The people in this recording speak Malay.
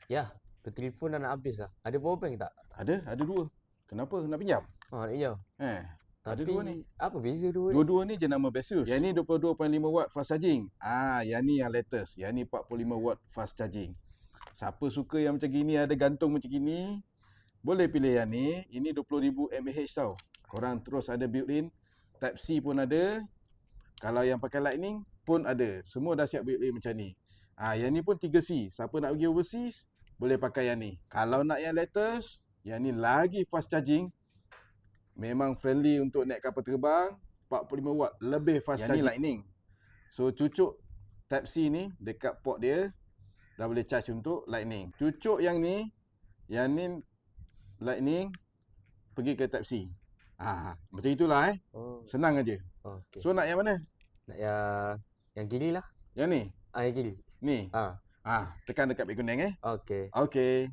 Ya, bertelefon dah nak habis lah. Ada power bank tak? Ada dua. Kenapa? Nak pinjam? Nak pinjam. Ada dua ni. Apa beza dua ni? Dua-dua ni jenama Baseus. Yang ni 22.5 watt fast charging. Yang ni yang latest. Yang ni 45 watt fast charging. Siapa suka yang macam gini, ada gantung macam gini, boleh pilih yang ni. Ini 20,000 mAh tau. Korang terus ada built-in. Type C pun ada. Kalau yang pakai Lightning pun ada. Semua dah siap built-in macam ni. Yang ni pun 3C. Siapa nak pergi overseas, boleh pakai yang ni. Kalau nak yang latest, yang ni lagi fast charging. Memang friendly untuk naik kapal terbang. 45 watt lebih fast charging. Yang ni Lightning. So cucuk Type C ni dekat port dia, dah boleh charge untuk Lightning. Cucuk yang ni Lightning, pergi ke Type C. Macam itulah Senang aja. Okay. So nak yang mana? Nak yang kiri lah. Yang ni? Yang kiri. Ni? Tekan dekat beg kuning Okay. Okay.